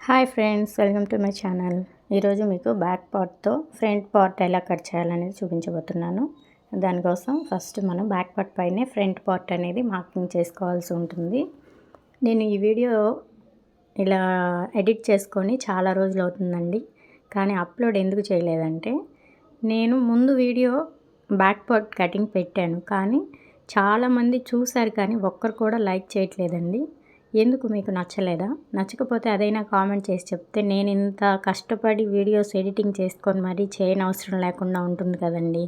Hi friends, welcome to my channel. ఈరోజు మీకు back పార్ట్తో front part ఎలా కట్ చేయాలనేది చూపించబోతున్నాను. దానికోసం ఫస్ట్ మనం బ్యాక్ పార్ట్ పైనే ఫ్రంట్ పార్ట్ అనేది మార్కింగ్ చేసుకోవాల్సి ఉంటుంది. నేను ఈ వీడియో ఇలా ఎడిట్ చేసుకొని చాలా రోజులు అవుతుందండి, కానీ అప్లోడ్ ఎందుకు చేయలేదంటే నేను ముందు వీడియో బ్యాక్ పార్ట్ కటింగ్ పెట్టాను, కానీ చాలామంది చూశారు కానీ ఒక్కరు కూడా లైక్ చేయట్లేదండి. ఎందుకు మీకు నచ్చలేదా? నచ్చకపోతే అదైనా కామెంట్ చేసి చెప్తే నేను ఇంత కష్టపడి వీడియోస్ ఎడిటింగ్ చేసుకొని మరీ చేయనవసరం లేకుండా ఉంటుంది కదండి.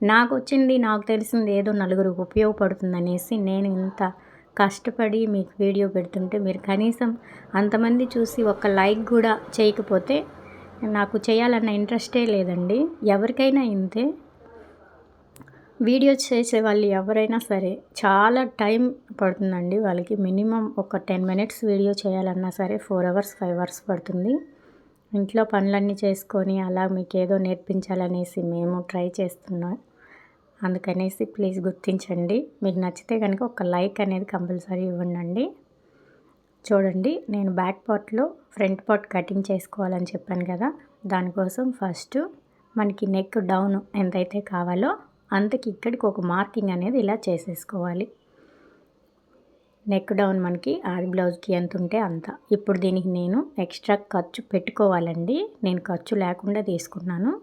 నాకు వచ్చింది, నాకు తెలిసింది ఏదో నలుగురికి ఉపయోగపడుతుందనేసి నేను ఇంత కష్టపడి మీకు వీడియో పెడుతుంటే మీరు కనీసం అంతమంది చూసి ఒక లైక్ కూడా చేయకపోతే నాకు చేయాలన్న ఇంట్రెస్టే లేదండి. ఎవరికైనా ఇంతే. వీడియో చేసే వాళ్ళు ఎవరైనా సరే చాలా టైం పడుతుందండి. వాళ్ళకి మినిమం ఒక 10 మినిట్స్ వీడియో చేయాలన్నా సరే 4 అవర్స్ 5 అవర్స్ పడుతుంది. ఇంట్లో పనులన్నీ చేసుకొని అలా మీకు ఏదో నేర్పించాలనేసి మేము ట్రై చేస్తున్నాం. అందుకనేసి ప్లీజ్ గుర్తించండి. మీకు నచ్చితే కనుక ఒక లైక్ అనేది కంపల్సరీ ఇవ్వండి. చూడండి, నేను బ్యాక్ పార్ట్లో ఫ్రంట్ పార్ట్ కటింగ్ చేసుకోవాలని చెప్పాను కదా. దానికోసం ఫస్ట్ మనకి నెక్ డౌన్ ఎంతైతే కావాలో అంతకి ఇక్కడికి ఒక మార్కింగ్ అనేది ఇలా చేసేసుకోవాలి. నెక్ డౌన్ మనకి ఆది బ్లౌజ్కి ఎంత ఉంటే అంత. ఇప్పుడు దీనికి నేను ఎక్స్ట్రా ఖర్చు పెట్టుకోవాలండి. నేను ఖర్చు లేకుండా తీసుకున్నాను,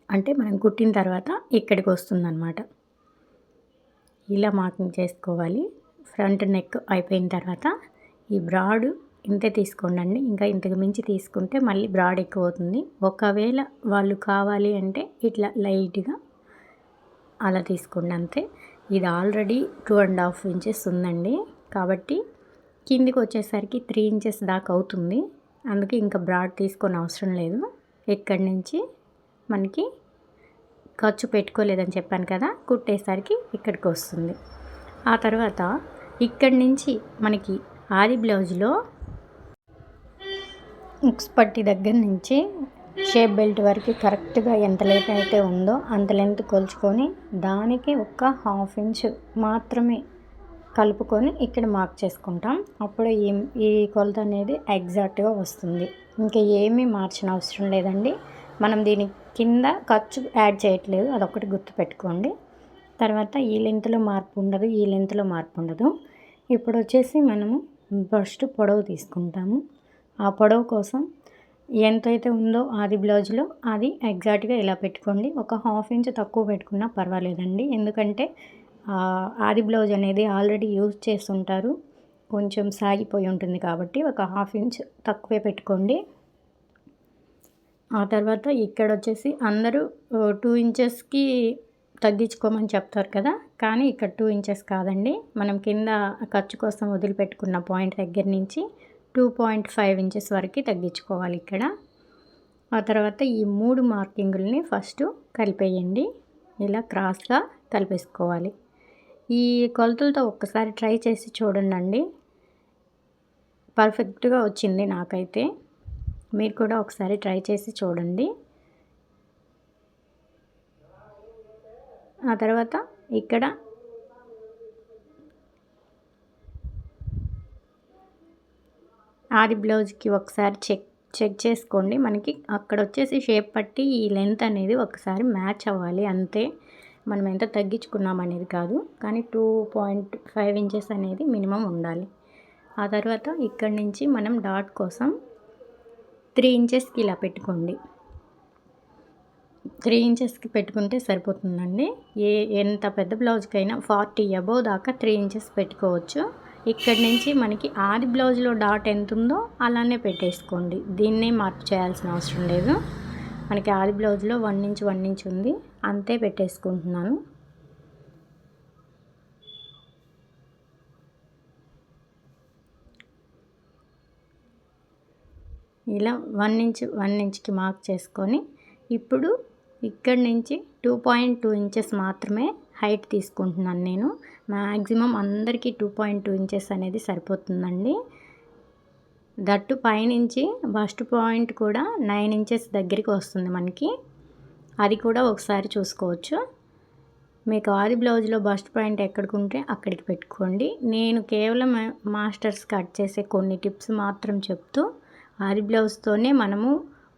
అంటే మనం కుట్టిన తర్వాత ఇక్కడికి వస్తుందన్నమాట. ఇలా మార్కింగ్ చేసుకోవాలి. ఫ్రంట్ నెక్ అయిపోయిన తర్వాత ఈ బ్రాడ్ ఇంతే తీసుకోండి. ఇంకా ఇంతకు మించి తీసుకుంటే మళ్ళీ బ్రాడ్ ఎక్కువ అవుతుంది. ఒకవేళ వాళ్ళు కావాలి అంటే ఇట్లా లైట్గా అలా తీసుకోండి అంతే. ఇది ఆల్రెడీ 2.5 ఇంచెస్ ఉందండి, కాబట్టి కిందికి వచ్చేసరికి 3 ఇంచెస్ దాకా అవుతుంది. అందుకే ఇంకా బ్రాడ్ తీసుకొని అవసరం లేదు. ఇక్కడి నుంచి మనకి ఖర్చు పెట్టుకోలేదని చెప్పాను కదా, కుట్టేసరికి ఇక్కడికి వస్తుంది. ఆ తర్వాత ఇక్కడి నుంచి మనకి ఆది బ్లౌజ్లో ఉక్స్ పట్టి దగ్గర నుంచి షేప్ బెల్ట్ వరకు కరెక్ట్గా ఎంత లెంత్ అయితే ఉందో అంత లెంత్ కొలుచుకొని దానికి ఒక 1/2 ఇంచ్ మాత్రమే కలుపుకొని ఇక్కడ మార్క్ చేసుకుంటాం. అప్పుడు ఈ కొలత అనేది ఎగ్జాక్ట్గా వస్తుంది. ఇంకా ఏమీ మార్చిన అవసరం లేదండి. మనం దీని కింద ఖర్చు యాడ్ చేయట్లేదు, అదొకటి గుర్తుపెట్టుకోండి. తర్వాత ఈ లెంత్లో మార్పు ఉండదు, ఈ లెంత్లో మార్పు ఉండదు. ఇప్పుడు వచ్చేసి మనము ఫస్ట్ పొడవు తీసుకుంటాము. ఆ పొడవు కోసం ఎంతైతే ఉందో ఆది బ్లౌజ్లో అది ఎగ్జాక్ట్గా ఇలా పెట్టుకోండి. ఒక 1/2 ఇంచ్ తక్కువ పెట్టుకున్నా పర్వాలేదండి, ఎందుకంటే ఆది బ్లౌజ్ అనేది ఆల్రెడీ యూజ్ చేస్తుంటారు, కొంచెం సాగిపోయి ఉంటుంది కాబట్టి ఒక 1/2 ఇంచ్ తక్కువే పెట్టుకోండి. ఆ తర్వాత ఇక్కడ వచ్చేసి అందరూ 2 ఇంచెస్కి తగ్గించుకోమని చెప్తారు కదా, కానీ ఇక్కడ 2 ఇంచెస్ కాదండి. మనం కింద ఖర్చు కోసం వదిలిపెట్టుకున్న పాయింట్ దగ్గర నుంచి 2.5 ఇంచెస్ వరకు తగ్గించుకోవాలి ఇక్కడ. ఆ తర్వాత ఈ 3 మార్కింగుల్ని ఫస్ట్ కలిపేయండి. ఇలా క్రాస్గా కలిపేసుకోవాలి. ఈ కొలతలతో ఒక్కసారి ట్రై చేసి చూడండి, పర్ఫెక్ట్గా వచ్చింది నాకైతే. మీరు కూడా ఒకసారి ట్రై చేసి చూడండి. ఆ తర్వాత ఇక్కడ ఆది బ్లౌజ్కి ఒకసారి చెక్ చేసుకోండి. మనకి అక్కడ వచ్చేసి షేప్ పట్టి ఈ లెంత్ అనేది ఒకసారి మ్యాచ్ అవ్వాలి అంతే. మనం ఎంత తగ్గించుకున్నాం అనేది కాదు, కానీ 2.5 ఇంచెస్ అనేది మినిమం ఉండాలి. ఆ తర్వాత ఇక్కడి నుంచి మనం డాట్ కోసం 3 ఇంచెస్కి ఇలా పెట్టుకోండి. 3 ఇంచెస్కి పెట్టుకుంటే సరిపోతుందండి. ఎంత పెద్ద బ్లౌజ్కైనా 40 అబోవ్ దాకా 3 ఇంచెస్ పెట్టుకోవచ్చు. ఇక్కడి నుంచి మనకి ఆది బ్లౌజ్లో డాట్ ఎంత ఉందో అలానే పెట్టేసుకోండి. దీన్నే మార్పు చేయాల్సిన అవసరం లేదు. మనకి ఆది బ్లౌజ్లో 1 ఇంచ్ ఉంది, అంతే పెట్టేసుకుంటున్నాను. ఇలా 1 ఇంచ్కి మార్క్ చేసుకొని ఇప్పుడు ఇక్కడి నుంచి 2.2 ఇంచెస్ మాత్రమే హైట్ తీసుకుంటున్నాను నేను. మ్యాక్సిమం అందరికీ 2.2 ఇంచెస్ అనేది సరిపోతుందండి. దట్టు పైనుంచి బస్ట్ పాయింట్ కూడా 9 ఇంచెస్ దగ్గరికి వస్తుంది మనకి. అది కూడా ఒకసారి చూసుకోవచ్చు. మీకు ఆది బ్లౌజ్లో బస్ట్ పాయింట్ ఎక్కడికి ఉంటే అక్కడికి పెట్టుకోండి. నేను కేవలం మాస్టర్స్ కట్ చేసే కొన్ని టిప్స్ మాత్రం చెప్తూ ఆది బ్లౌజ్తోనే మనము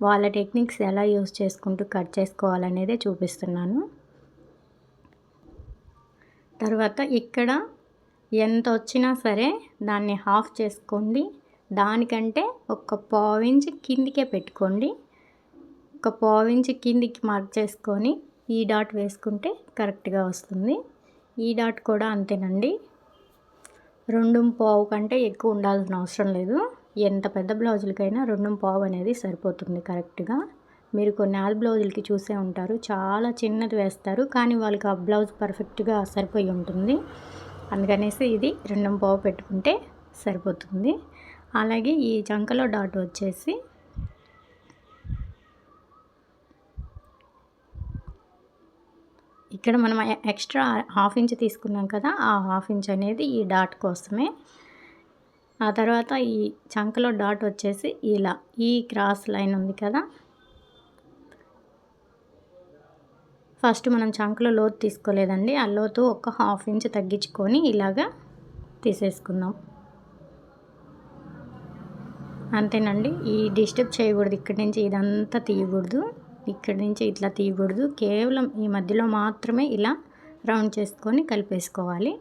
వాళ్ళ టెక్నిక్స్ ఎలా యూజ్ చేసుకుంటూ కట్ చేసుకోవాలనేదే చూపిస్తున్నాను. తర్వాత ఇక్కడ ఎంత వచ్చినా సరే దాన్ని హాఫ్ చేసుకోండి. దానికంటే ఒక పావించ్ కిందికే పెట్టుకోండి. ఒక పావించ్ కిందికి మార్క్ చేసుకొని ఈ డాట్ వేసుకుంటే కరెక్ట్గా వస్తుంది. ఈ డాట్ కూడా అంతేనండి, 2.25 కంటే ఎక్కువ ఉండాల్సిన అవసరం లేదు. ఎంత పెద్ద బ్లౌజులకైనా 2.25 అనేది సరిపోతుంది కరెక్ట్గా. మీరు కొన్ని ఆది బ్లౌజులకి చూసే ఉంటారు, చాలా చిన్నది వేస్తారు, కానీ వాళ్ళకి ఆ బ్లౌజ్ పర్ఫెక్ట్గా సరిపోయి ఉంటుంది. అందుకనేసి ఇది 2.25 పెట్టుకుంటే సరిపోతుంది. అలాగే ఈ చంకలో డాట్ వచ్చేసి ఇక్కడ మనం ఎక్స్ట్రా హాఫ్ ఇంచ్ తీసుకున్నాం కదా, ఆ హాఫ్ ఇంచ్ అనేది ఈ డాట్ కోసమే. ఆ తర్వాత ఈ చంకలో డాట్ వచ్చేసి ఇలా ఈ క్రాస్ లైన్ ఉంది కదా, ఫస్ట్ మనం చంకలో లోతు తీసుకోలేదండి, ఆ లోతు ఒక హాఫ్ ఇంచ్ తగ్గించుకొని ఇలాగా తీసేసుకుందాం. అంతేనండి, ఈ డిస్టర్బ్ చేయకూడదు, ఇక్కడి నుంచి ఇదంతా తీయకూడదు, ఇక్కడి నుంచి ఇట్లా తీయకూడదు, కేవలం ఈ మధ్యలో మాత్రమే ఇలా రౌండ్ చేసుకొని కలిపేసుకోవాలి.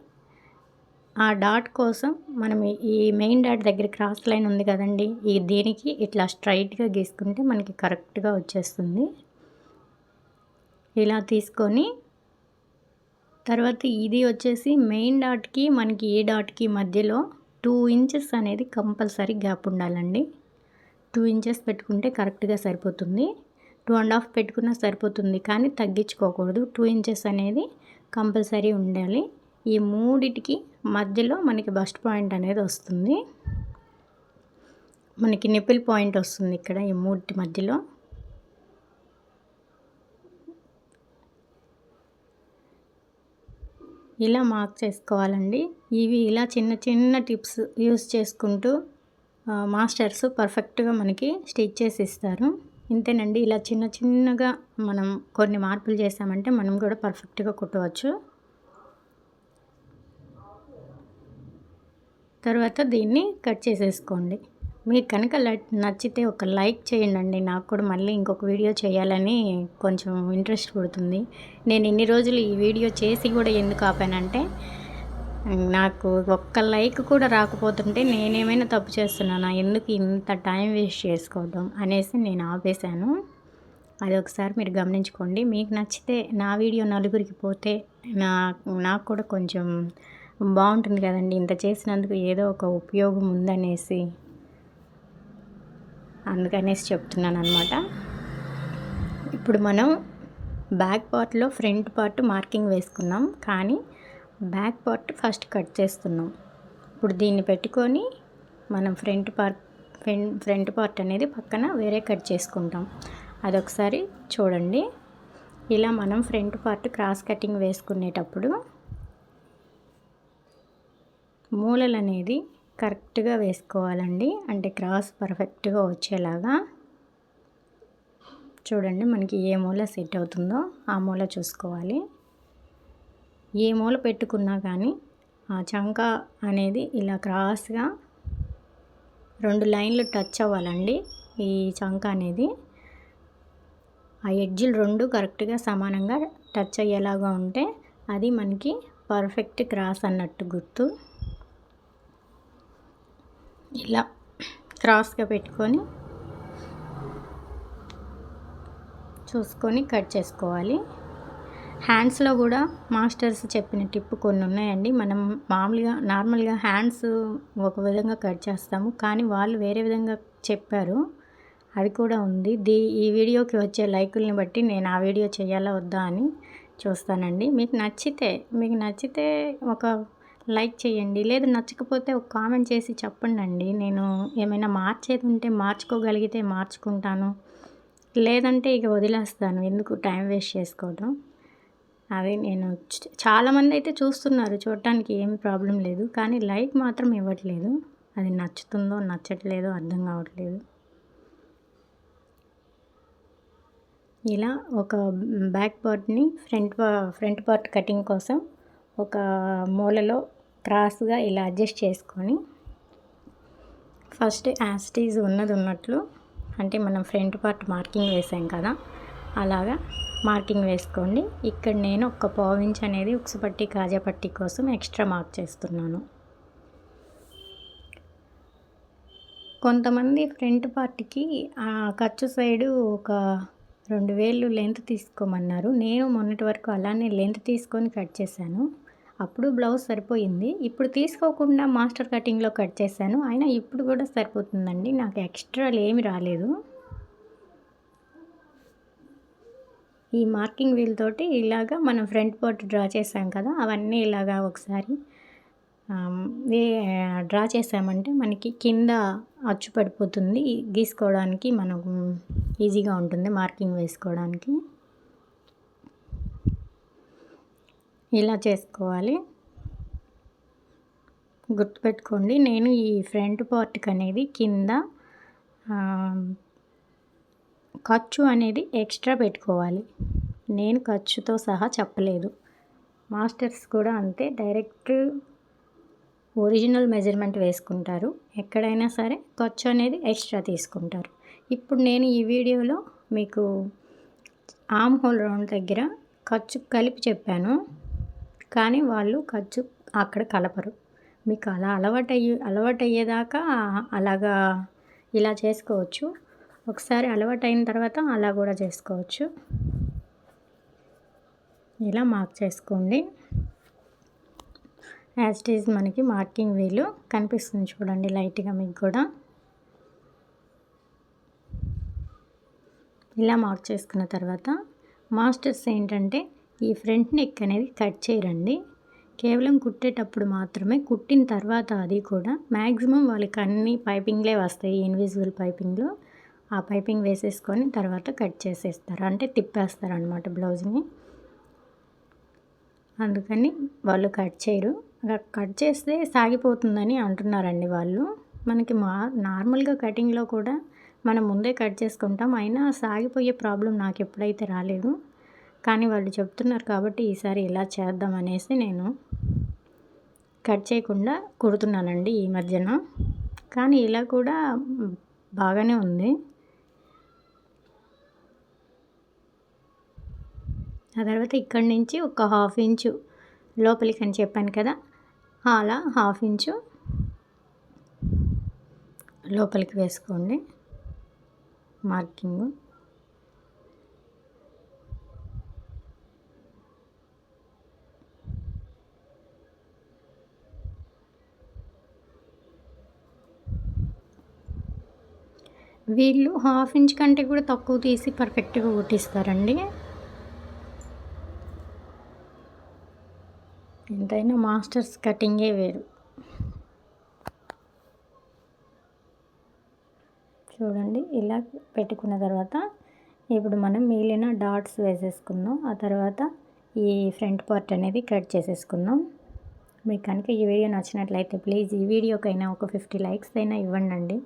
ఆ డాట్ కోసం మనం ఈ మెయిన్ డాట్ దగ్గర క్రాస్ లైన్ ఉంది కదండి, ఈ దీనికి ఇట్లా స్ట్రైట్గా గీసుకుంటే మనకి కరెక్ట్గా వచ్చేస్తుంది. ఇలా తీసుకొని తర్వాత ఇది వచ్చేసి మెయిన్ డాట్కి మనకి ఏ డాట్కి మధ్యలో 2 ఇంచెస్ అనేది కంపల్సరీ గ్యాప్ ఉండాలండి. 2 ఇంచెస్ పెట్టుకుంటే కరెక్ట్గా సరిపోతుంది. 2.5 పెట్టుకున్నా సరిపోతుంది, కానీ తగ్గించుకోకూడదు. 2 ఇంచెస్ అనేది కంపల్సరీ ఉండాలి. ఈ మూడిటికి మధ్యలో మనకి బస్ట్ పాయింట్ అనేది వస్తుంది, మనకి నిపిల్ పాయింట్ వస్తుంది ఇక్కడ ఈ మూడిటి మధ్యలో. ఇలా మార్క్ చేసుకోవాలండి. ఇవి ఇలా చిన్న చిన్న టిప్స్ యూస్ చేసుకుంటూ మాస్టర్స్ పర్ఫెక్ట్గా మనకి స్టిచ్ చేసి ఇస్తారు. ఇంతేనండి, ఇలా చిన్న చిన్నగా మనం కొన్ని మార్పులు చేసామంటే మనం కూడా పర్ఫెక్ట్గా కుట్టవచ్చు. తర్వాత దీన్ని కట్ చేసేసుకోండి. మీకు కనుక నచ్చితే ఒక లైక్ చేయండి. నాకు కూడా మళ్ళీ ఇంకొక వీడియో చేయాలని కొంచెం ఇంట్రెస్ట్ పుడుతుంది. నేను ఇన్ని రోజులు ఈ వీడియో చేసి కూడా ఎందుకు ఆపానంటే, నాకు ఒక్క లైక్ కూడా రాకపోతుంటే నేనేమైనా తప్పు చేస్తున్నానా, ఎందుకు ఇంత టైం వేస్ట్ చేసుకోవడం అనేసి నేను ఆపేశాను. అది ఒకసారి మీరు గమనించుకోండి. మీకు నచ్చితే నా వీడియో నలుగురికి పోతే నాకు కూడా కొంచెం బాగుంటుంది కదండి. ఇంత చేసినందుకు ఏదో ఒక ఉపయోగం ఉందనేసి, అందుకనేసి చెప్తున్నాను అనమాట. ఇప్పుడు మనం బ్యాక్ పార్ట్లో ఫ్రంట్ పార్ట్ మార్కింగ్ వేసుకున్నాం, కానీ బ్యాక్ పార్ట్ ఫస్ట్ కట్ చేస్తున్నాం. ఇప్పుడు దీన్ని పెట్టుకొని మనం ఫ్రంట్ పార్ట్ అనేది పక్కన వేరే కట్ చేసుకుంటాం. అదొకసారి చూడండి. ఇలా మనం ఫ్రంట్ పార్ట్ క్రాస్ కటింగ్ వేసుకునేటప్పుడు మూలలు అనేది కరెక్ట్గా వేసుకోవాలండి, అంటే క్రాస్ పర్ఫెక్ట్గా వచ్చేలాగా. చూడండి, మనకి ఏ మూల సెట్ అవుతుందో ఆ మూల చూసుకోవాలి. ఏ మూల పెట్టుకున్నా కానీ ఆ చంక అనేది ఇలా క్రాస్గా 2 లైన్లు టచ్ అవ్వాలండి. ఈ చంక అనేది ఆ ఎడ్జ్లు 2 కరెక్ట్గా సమానంగా టచ్ అయ్యేలాగా ఉంటే అది మనకి పర్ఫెక్ట్ క్రాస్ అన్నట్టు గుర్తు. ఇలా క్రాస్గా పెట్టుకొని చూసుకొని కట్ చేసుకోవాలి. హ్యాండ్స్లో కూడా మాస్టర్స్ చెప్పిన టిప్ కొన్ని ఉన్నాయండి. మనం నార్మల్గా హ్యాండ్స్ ఒక విధంగా కట్ చేస్తాము, కానీ వాళ్ళు వేరే విధంగా చెప్పారు, అది కూడా ఉంది. ఈ వీడియోకి వచ్చే లైకుల్ని బట్టి నేను ఆ వీడియో చేయాలా వద్దా అని చూస్తానండి. మీకు నచ్చితే ఒక లైక్ చేయండి, లేదు నచ్చకపోతే ఒక కామెంట్ చేసి చెప్పండి. నేను ఏమైనా మార్చేది ఉంటే మార్చుకోగలిగితే మార్చుకుంటాను, లేదంటే ఇక వదిలేస్తాను, ఎందుకు టైం వేస్ట్ చేసుకోవడం. అవి నేను చాలామంది అయితే చూస్తున్నారు, చూడటానికి ఏమి ప్రాబ్లం లేదు, కానీ లైక్ మాత్రం ఇవ్వట్లేదు. అది నచ్చుతుందో నచ్చట్లేదో అర్థం కావట్లేదు. ఇలా ఒక బ్యాక్ పార్ట్ని ఫ్రంట్ పార్ట్ కటింగ్ కోసం ఒక మూలలో క్రాస్గా ఇలా అడ్జస్ట్ చేసుకొని ఫస్ట్ యాజ్ ఇట్ ఈజ్ ఉన్నది ఉన్నట్లు, అంటే మనం ఫ్రంట్ పార్ట్ మార్కింగ్ వేసాం కదా, అలాగా మార్కింగ్ వేసుకోండి. ఇక్కడ నేను ఒక పావించ్ అనేది ఉక్సు పట్టి కాజా పట్టి కోసం ఎక్స్ట్రా మార్క్ చేస్తున్నాను. కొంతమంది ఫ్రంట్ పార్ట్కి ఖర్చు సైడు ఒక 2 వేలు లెంత్ తీసుకోమన్నారు. నేను మొన్నటి వరకు అలానే లెంత్ తీసుకొని కట్ చేశాను. అప్పుడు బ్లౌజ్ సరిపోయింది. ఇప్పుడు తీసుకోకుండా మాస్టర్ కటింగ్లో కట్ చేశాను. అయినా ఇప్పుడు కూడా సరిపోతుందండి. నాకు ఎక్స్ట్రాలు ఏమి రాలేదు. ఈ మార్కింగ్ వీల్ తోటి ఇలాగా మనం ఫ్రంట్ పార్ట్ డ్రా చేసాం కదా, అవన్నీ ఇలాగా ఒకసారి డ్రా చేసామంటే మనకి కింద అచ్చు పడిపోతుంది. గీసుకోవడానికి మనకు ఈజీగా ఉంటుంది మార్కింగ్ వేసుకోవడానికి. ఇలా చేసుకోవాలి. గుర్తుపెట్టుకోండి, నేను ఈ ఫ్రంట్ పార్ట్కి అనేది కింద ఖర్చు అనేది ఎక్స్ట్రా పెట్టుకోవాలి. నేను ఖర్చుతో సహా చెప్పలేదు. మాస్టర్స్ కూడా అంతే, డైరెక్ట్ ఒరిజినల్ మెజర్మెంట్ వేసుకుంటారు. ఎక్కడైనా సరే ఖర్చు అనేది ఎక్స్ట్రా తీసుకుంటారు. ఇప్పుడు నేను ఈ వీడియోలో మీకు ఆర్మ్ హోల్ రౌండ్ దగ్గర ఖర్చు కలిపి చెప్పాను, కానీ వాళ్ళు ఖర్చు అక్కడ కలపరు. మీకు అలా అలవాటయ్యేదాకా అలాగా ఇలా చేసుకోవచ్చు. ఒకసారి అలవాటైన తర్వాత అలా కూడా చేసుకోవచ్చు. ఇలా మార్క్ చేసుకోండి. యాజ్ ఇట్ ఈజ్ మనకి మార్కింగ్ వీలు కనిపిస్తుంది చూడండి లైట్గా మీకు కూడా. ఇలా మార్క్ చేసుకున్న తర్వాత మాస్టర్స్ ఏంటంటే ఈ ఫ్రంట్ నెక్ అనేది కట్ చేయరండి. కేవలం కుట్టేటప్పుడు మాత్రమే, కుట్టిన తర్వాత అది కూడా మ్యాక్సిమం వాళ్ళకి అన్ని పైపింగ్లే వస్తాయి, ఇన్విజిబుల్ పైపింగ్లు. ఆ పైపింగ్ వేసేసుకొని తర్వాత కట్ చేసేస్తారు, అంటే తిప్పేస్తారు అన్నమాట బ్లౌజ్ని. అందుకని వాళ్ళు కట్ చేయరు. కట్ చేస్తే సాగిపోతుందని అంటున్నారండి వాళ్ళు. మనకి నార్మల్గా కటింగ్లో కూడా మనం ముందే కట్ చేసుకుంటాం, అయినా సాగిపోయే ప్రాబ్లం నాకు ఎప్పుడైతే రాలేదు. కానీ వాళ్ళు చెప్తున్నారు కాబట్టి ఈసారి ఇలా చేద్దాం అనేసి నేను కట్ చేయకుండా కుడుతున్నానండి ఈ మధ్యన. కానీ ఇలా కూడా బాగానే ఉంది. ఆ తర్వాత ఇక్కడి నుంచి ఒక 1/2 ఇంచు లోపలికి అని చెప్పాను కదా, అలా 1/2 ఇంచు లోపలికి వేసుకోండి మార్కింగ్. వీళ్ళు 1/2 ఇంచ్ కంటే కూడా తక్కువ తీసి పర్ఫెక్ట్గా కుట్టిస్తారండి. ఎంతైనా మాస్టర్స్ కటింగే వేరు. చూడండి, ఇలా పెట్టుకున్న తర్వాత ఇప్పుడు మనం మిగిలిన డాట్స్ వేసేసుకుందాం. ఆ తర్వాత ఈ ఫ్రంట్ పార్ట్ అనేది కట్ చేసేసుకుందాం. మీకు కనుక ఈ వీడియో నచ్చినట్లయితే ప్లీజ్ ఈ వీడియోకైనా ఒక 50 లైక్స్ అయినా ఇవ్వండి.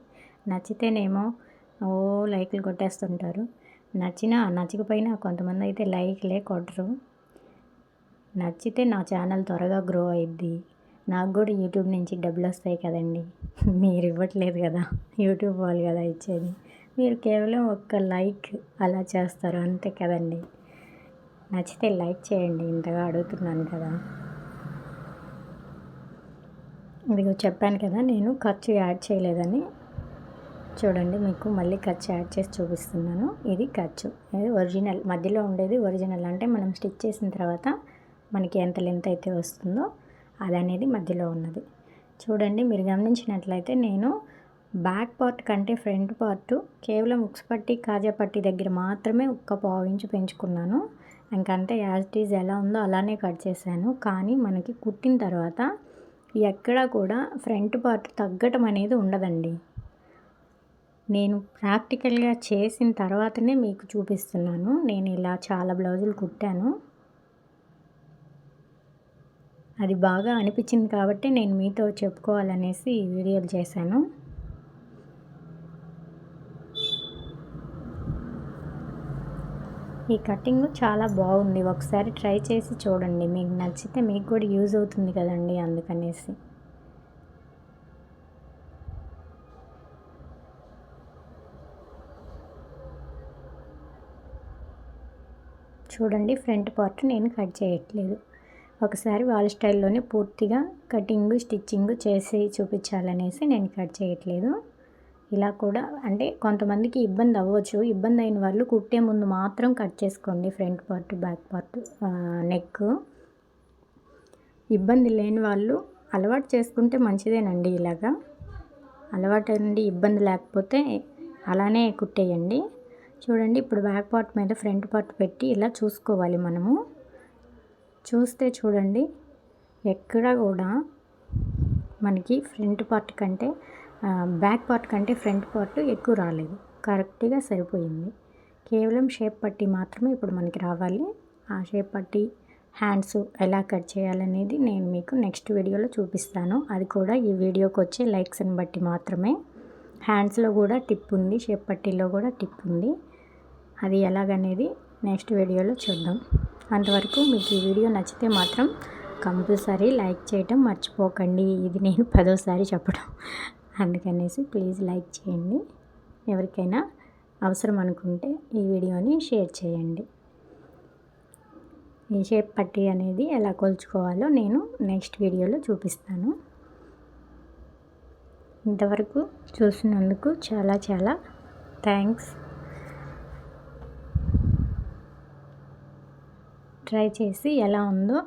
నచ్చితేనేమో లైక్లు కొట్టేస్తుంటారు, నచ్చకపోయినా కొంతమంది అయితే లైక్లే కొట్టరు. నచ్చితే నా ఛానల్ త్వరగా గ్రో అయ్యిద్ది, నాకు కూడా యూట్యూబ్ నుంచి డబ్బులు వస్తాయి కదండి. మీరు ఇవ్వట్లేదు కదా, యూట్యూబ్ వాళ్ళు కదా ఇచ్చేది. మీరు కేవలం ఒక్క లైక్ అలా చేస్తారు అంతే కదండి. నచ్చితే లైక్ చేయండి, ఇంతగా అడుగుతున్నాను కదా. ఇదిగో చెప్పాను కదా నేను ఖర్చు యాడ్ చేయలేదని. చూడండి, మీకు మళ్ళీ ఖర్చు యాడ్ చేసి చూపిస్తున్నాను. ఇది ఖర్చు, ఇది ఒరిజినల్. మధ్యలో ఉండేది ఒరిజినల్, అంటే మనం స్టిచ్ చేసిన తర్వాత మనకి ఎంత లెంత్ అయితే వస్తుందో అది అనేది మధ్యలో ఉన్నది. చూడండి, మీరు గమనించినట్లయితే నేను బ్యాక్ పార్ట్ కంటే ఫ్రంట్ పార్ట్ కేవలం ఉక్స్ పట్టి కాజా పట్టి దగ్గర మాత్రమే ఒక 1/2 ఇంచు పెంచుకున్నాను. ఇంకంతే యాజ్ ఇట్ ఈజ్ ఎలా ఉందో అలానే కట్ చేశాను. కానీ మనకి కుట్టిన తర్వాత ఎక్కడా కూడా ఫ్రంట్ పార్ట్ తగ్గటం అనేది ఉండదండి. నేను ప్రాక్టికల్గా చేసిన తర్వాతనే మీకు చూపిస్తున్నాను. నేను ఇలా చాలా బ్లౌజులు కుట్టాను, అది బాగా అనిపించింది కాబట్టి నేను మీతో చెప్పుకోవాలనేసి ఈ వీడియోలు చేశాను. ఈ కటింగ్ చాలా బాగుంది, ఒకసారి ట్రై చేసి చూడండి. మీకు నచ్చితే మీకు కూడా యూజ్ అవుతుంది కదండి, అందుకనేసి. చూడండి ఫ్రంట్ పార్ట్ నేను కట్ చేయట్లేదు. ఒకసారి వాళ్ళ స్టైల్లోనే పూర్తిగా కటింగ్ స్టిచ్చింగ్ చేసి చూపించాలనేసి నేను కట్ చేయట్లేదు. ఇలా కూడా అంటే కొంతమందికి ఇబ్బంది అవ్వచ్చు. ఇబ్బంది అయిన వాళ్ళు కుట్టే ముందు మాత్రం కట్ చేసుకోండి front part back part neck. ఇబ్బంది లేని వాళ్ళు అలవాటు చేసుకుంటే మంచిదేనండి. ఇలాగా అలవాటు నుండి ఇబ్బంది లేకపోతే అలానే కుట్టేయండి. చూడండి ఇప్పుడు బ్యాక్ పార్ట్ మీద ఫ్రంట్ పార్ట్ పెట్టి ఇలా చూసుకోవాలి మనము. చూస్తే చూడండి ఎక్కడ కూడా మనకి ఫ్రంట్ పార్ట్ కంటే బ్యాక్ పార్ట్ కంటే ఫ్రంట్ పార్ట్ ఎక్కువ రాలేదు, కరెక్ట్గా సరిపోయింది. కేవలం షేప్ పట్టి మాత్రమే ఇప్పుడు మనకి రావాలి. ఆ షేప్ పట్టి హ్యాండ్స్ ఎలా కట్ చేయాలనేది నేను మీకు నెక్స్ట్ వీడియోలో చూపిస్తాను. అది కూడా ఈ వీడియోకి వచ్చే లైక్స్ని బట్టి మాత్రమే. హ్యాండ్స్లో కూడా టిప్ ఉంది, షేప్ పట్టీలో కూడా టిప్ ఉంది. అది ఎలాగనేది నెక్స్ట్ వీడియోలో చూద్దాం. అంతవరకు మీకు ఈ వీడియో నచ్చితే మాత్రం కంపల్సరీ లైక్ చేయటం మర్చిపోకండి. ఇది నేను 10వ చెప్పడం, అందుకనేసి ప్లీజ్ లైక్ చేయండి. ఎవరికైనా అవసరం అనుకుంటే ఈ వీడియోని షేర్ చేయండి. ఈ షేప్ పట్టీ అనేది ఎలా కొలుచుకోవాలో నేను నెక్స్ట్ వీడియోలో చూపిస్తాను. ఇంతవరకు చూసినందుకు చాలా చాలా థ్యాంక్స్. ట్రై చేసి ఎలా ఉందో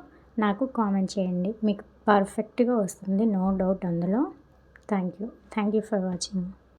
నాకు కామెంట్ చేయండి. మీకు పర్ఫెక్ట్గా వస్తుంది, నో డౌట్ అందులో. Thank you for watching.